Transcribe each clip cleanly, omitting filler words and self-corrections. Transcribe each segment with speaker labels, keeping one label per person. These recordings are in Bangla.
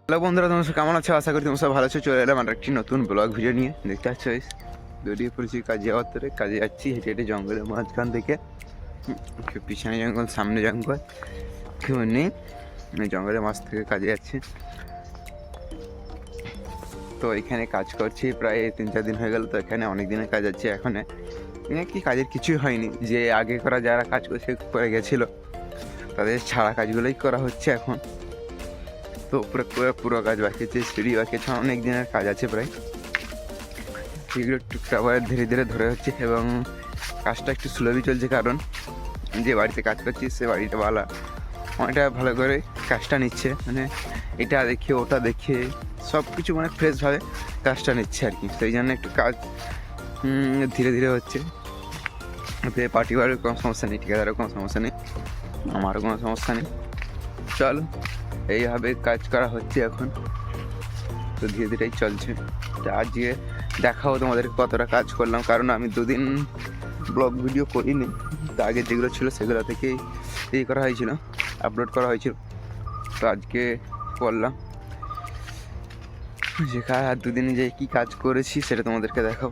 Speaker 1: হ্যালো বন্ধুরা, তোমরা কেমন আছো? আশা করি তোমরা সব ভালো আছো। চলে এলাম আর একটি নতুন ব্লগ ভিডিও নিয়ে। দেখতে পাচ্ছ বেরিয়ে পড়েছি কাজে যাওয়ার ধরে। কাজে যাচ্ছি হেঁটে হেঁটে জঙ্গলের মাঝখান থেকে। পিছনে জঙ্গল, সামনে জঙ্গল, কেউ নেই। জঙ্গলের মাঝ থেকে কাজে যাচ্ছি। তো এখানে কাজ করছি প্রায় 3-4 দিন হয়ে গেল। তো এখানে অনেক দিনের কাজ আছে। এখানে কি কাজের কিছুই হয়নি। যে আগে করা যারা কাজ করে গেছিলো তাদের ছাড়া কাজগুলোই করা হচ্ছে এখন। তো পুরো কাজ বাকি আছে, সিঁড়ি বাকি আছে, অনেক দিনের কাজ আছে প্রায়। এগুলো টুকটাক ধীরে ধীরে ধরে হচ্ছে এবং কাজটা একটু স্লোলি চলছে, কারণ যে বাড়িতে কাজ করছি সে বাড়িটা অনেকটা ভালো করে কাজটা নিচ্ছে। মানে এটা দেখে ওটা দেখে সব কিছু মানে ফ্রেশভাবে কাজটা নিচ্ছে আর কি। সেই জন্য একটু কাজ ধীরে ধীরে হচ্ছে। এতে পার্টিকুলার কোনো সমস্যা নেই, ঠিকাদারের কোনো সমস্যা নেই, আমারও কোনো সমস্যা নেই। চলো, এইভাবে কাজ করা হচ্ছে এখন। তো ধীরে ধীরেই চলছে। তো আজকে দেখাও তোমাদেরকে কতটা কাজ করলাম, কারণ আমি 2 দিন ব্লগ ভিডিও করিনি। তো আগে যেগুলো ছিল সেগুলো থেকেই করা হয়েছিল, আপলোড করা হয়েছিল। তো আজকে করলাম, যেখানে আর 2 দিনে যে কী কাজ করেছি সেটা তোমাদেরকে দেখাও,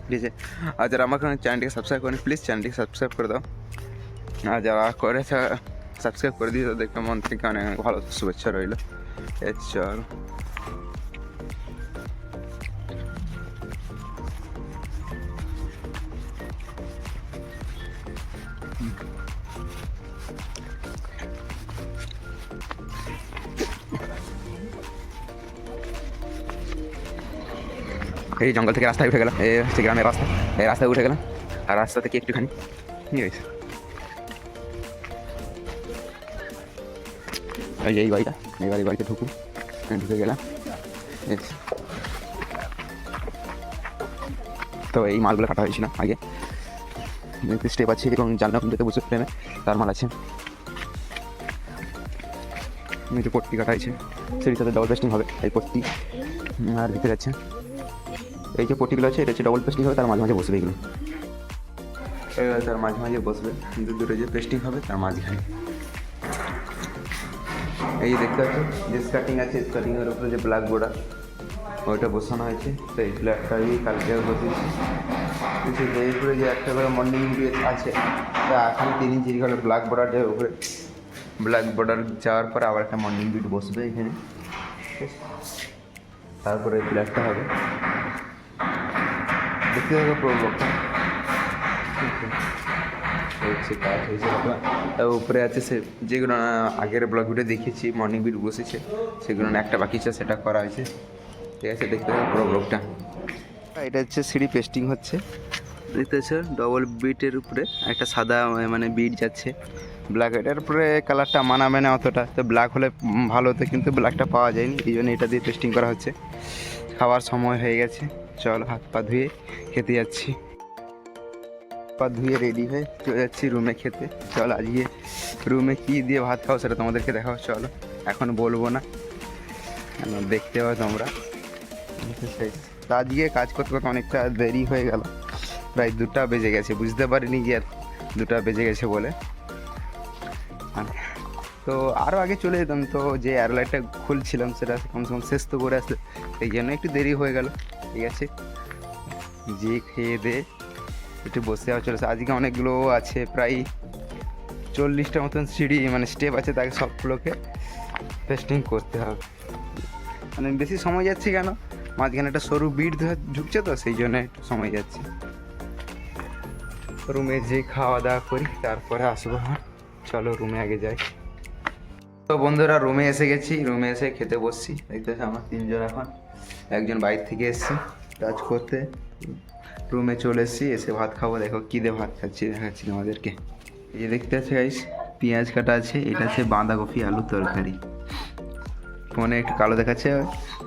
Speaker 1: ঠিক আছে? আর যারা আমার চ্যানেলটিকে সাবস্ক্রাইব করেন, প্লিজ চ্যানেলটিকে সাবস্ক্রাইব করে দাও। আর যারা করেছে সাবস্ক্রাইব করে দিয়ে তাদেরকে মন থেকে অনেক অনেক ভালো শুভেচ্ছা রইল। চল, এই জঙ্গল থেকে রাস্তায় উঠে গেলাম, এই গ্রামের রাস্তা, এই রাস্তায় উঠে গেলাম। আর রাস্তা থেকে একটুখানি ঠিক আছে, এই বাড়িটা, এই বাড়িতে ঢুকে গেলাম। তো এই মালগুলো কাটা হয়েছিল আগে, স্টেপ আছে এবং জানলা খুঁজতে বসে ফ্রেমে তার মাল আছে। যে পট্টি কাটা হয়েছে সেটির সাথে ডবল পেস্টিং হবে এই পট্টি। আর ভিতরে আছে এই যে পট্টিগুলো আছে, এটা হচ্ছে ডবল পেস্টিং হবে, তার মাঝে মাঝে বসবে এগুলো, তার মাঝে মাঝে বসবে। কিন্তু দুটো যে পেস্টিং হবে তার মাঝখানে এই যে দেখতে পাচ্ছ যে স্কার্টিং আছে, স্কার্টিংয়ের উপরে যে ব্ল্যাক বর্ডার ওইটা বসানো হয়েছে। তো এই ব্ল্যাকটাই কালকে বসিয়েছি। এর উপরে যে একটা করে মর্নিং ভিউ আছে, তা এখন 3 ইঞ্চির করে ব্ল্যাক বর্ডার যায় উপরে। ব্ল্যাক বর্ডার যাওয়ার পরে আবার একটা মর্নিং বিট বসবে এখানে, তারপরে ব্ল্যাকটা হবে। দেখতে হবে পুরো ব্লকটা হচ্ছে, কাজ হয়েছে। তার উপরে আছে সে যেগুলো আগের ব্লগ ভিডিও দেখেছি মর্নিং বিট বসেছে, সেগুলো একটা বাকি আছে, সেটা করা হয়েছে। ঠিক আছে, দেখতে হবে পুরো ব্লকটা। এটা হচ্ছে সিঁড়ি পেস্টিং হচ্ছে, দেখতে পাচ্ছ ডবল বিটের উপরে একটা সাদা মানে বিট যাচ্ছে। ব্ল্যাক, এটার উপরে কালারটা মানাবে না অতটা, তো ব্ল্যাক হলে ভালো হতো, কিন্তু ব্ল্যাকটা পাওয়া যায়নি, এই জন্য এটা দিয়ে পেস্টিং করা হচ্ছে। খাওয়ার সময় হয়ে গেছে, চল হাত পা ধুয়ে খেতে যাচ্ছি। পা ধুয়ে রেডি হয়ে চলে যাচ্ছি রুমে খেতে। চল আজকে রুমে কী দিয়ে ভাত খাও সেটা তোমাদেরকে দেখাও। চলো, এখন বলবো না, দেখতে হবে তোমরা। আজকে কাজ করতে করতে অনেকটা দেরি হয়ে গেল, প্রায় 2টা বেজে গেছে। বুঝতে পারিনি যে 2টা বেজে গেছে বলে। তো আরও আগে চলে যেতাম, তো যে এয়ারলাইটটা খুলছিলাম সেটা কমসে কম শেষ তো করে আসতে, এই জন্য একটু দেরি হয়ে গেল। ঠিক আছে, যে খেয়ে দে একটু বসে যাওয়া চলেছে। আজকে অনেকগুলো আছে, প্রায় 40টা মতন সিঁড়ি মানে স্টেপ আছে, তাকে সবগুলোকে পেস্টিং করতে হবে। মানে বেশি সময় যাচ্ছে কেন, মাঝখানে একটা সরু বিট ঢুকছে, তো সেই জন্য একটু সময় যাচ্ছে। রুমে যে খাওয়া দাওয়া করি তারপরে আসবো। চলো রুমে আগে যাই। তো বন্ধুরা, রুমে এসে গেছি, রুমে এসে খেতে বসছি। দেখতে আমরা 3 জন, এখন একজন বাইরে থেকে এসেছি কাজ করতে, রুমে চলে এসেছি। এসে ভাত খাবো। দেখো কী দিয়ে ভাত খাচ্ছি, দেখাচ্ছি আমাদেরকে। এই যে দেখতে আছে গাইস, পেঁয়াজ কাটা আছে, এটা আছে বাঁধাকপি আলুর তরকারি। ফোনে একটু কালো দেখাচ্ছে,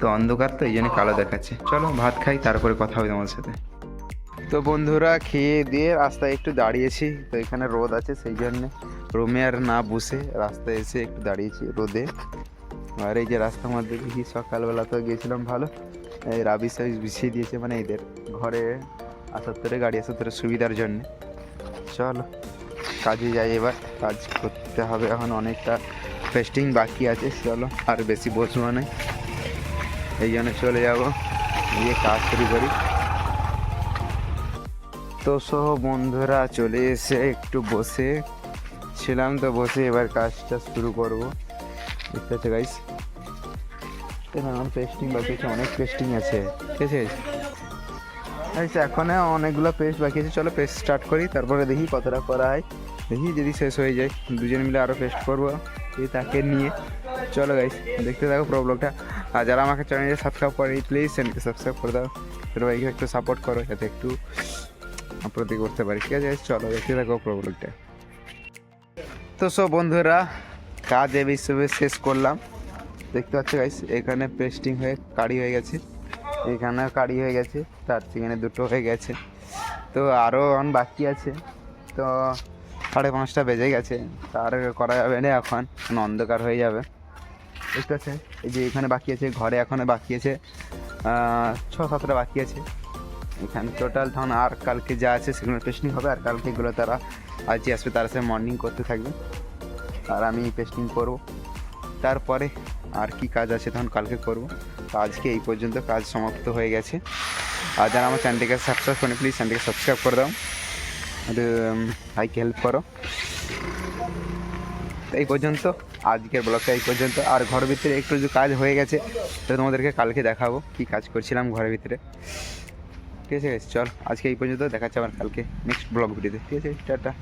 Speaker 1: তো অন্ধকার তো এই জন্য কালো দেখাচ্ছে। চলো ভাত খাই, তারপরে কথা হবে তোমার সাথে। তো বন্ধুরা, খেয়ে দিয়ে রাস্তায় একটু দাঁড়িয়েছি। তো এখানে রোদ আছে, সেই জন্য রুমে আর না বসে রাস্তায় এসে একটু দাঁড়িয়েছি রোদে। আর এই যে রাস্তার মধ্যে দেখি সকালবেলা তো গিয়েছিলাম ভালো, এই রাবিশ সাবিশ বিছিয়ে দিয়েছে, মানে এদের ঘরে আসার ধরে গাড়ি আসার ধরে সুবিধার জন্যে। চলো কাজে যাই, এবার কাজ করতে হবে। এখন অনেকটা পেস্টিং বাকি আছে, চলো আর বেশি বসবো না, এই জন্য চলে যাবো গিয়ে কাজ শুরু করি। তো সহ বন্ধুরা চলে এসে একটু বসে ছিলাম, তো বসে এবার কাজটা শুরু করব। দেখতে পাচ্ছ গাইস, আমার পেস্টিং বাকি আছে, অনেক পেস্টিং আছে, ঠিক আছে গাইস, এখনো অনেকগুলো পেস্ট বাকি আছে। চলো পেস্ট স্টার্ট করি, তারপরে দেখি কতটা করা হয়, দেখি যদি শেষ হয়ে যায় দুজন মিলে আরও পেস্ট করবো এই তাকে নিয়ে। চলো গাইস দেখতে থাকো পুরো ব্লগটা। আর যারা আমাকে চ্যানেলকে সাবস্ক্রাইব করে প্লিজ চ্যানেলকে সাবস্ক্রাইব করে দাও, ছোটো ভাইকে একটু সাপোর্ট করো যাতে একটু প্রতি করতে পারি, ঠিক আছে। চলো দেখতে থাকো পুরো ব্লগটা। তো সব বন্ধুরা কাজ এই হিসেবে শেষ করলাম। দেখতে পাচ্ছ গাইস, এখানে পেস্টিং হয়ে কারি হয়ে গেছে, এখানে কারি হয়ে গেছে, তার সেখানে দুটো হয়ে গেছে। তো আরও অন বাকি আছে, তো 5:30 বেজে গেছে, তার করা যাবে না এখন, অন্ধকার হয়ে যাবে। দেখতে পাচ্ছেন এই যে এখানে বাকি আছে, ঘরে এখনও বাকি আছে 6-7টা বাকি আছে এখানে টোটাল। তখন আর কালকে যা আছে সেগুলো পেস্টিং হবে, আর কালকে এগুলো তারা আজকে আসবে, তারা সে মর্নিং করতে থাকবে আর আমি পেস্টিং করব। তারপরে আর কি কাজ আছে তখন কালকে করব। তো আজকে এই পর্যন্ত কাজ সমাপ্ত হয়ে গেছে। আর যারা আমার চ্যানেলটিকে সাবস্ক্রাইব করেন প্লিজ চ্যানেলটিকে সাবস্ক্রাইব করে দাও, আর ভাইকে হেল্প করো। এই পর্যন্ত আজকের ব্লগটা এই পর্যন্ত। আর ঘরের ভিতরে একটু যে কাজ হয়ে গেছে সেটা তোমাদেরকে কালকে দেখাবো কী কাজ করছিলাম ঘরের ভিতরে, ঠিক আছে। চল আজকে এই পর্যন্ত, দেখাচ্ছে আবার কালকে নেক্সট ব্লগ ভিডিওতে, ঠিক আছে। টাটা।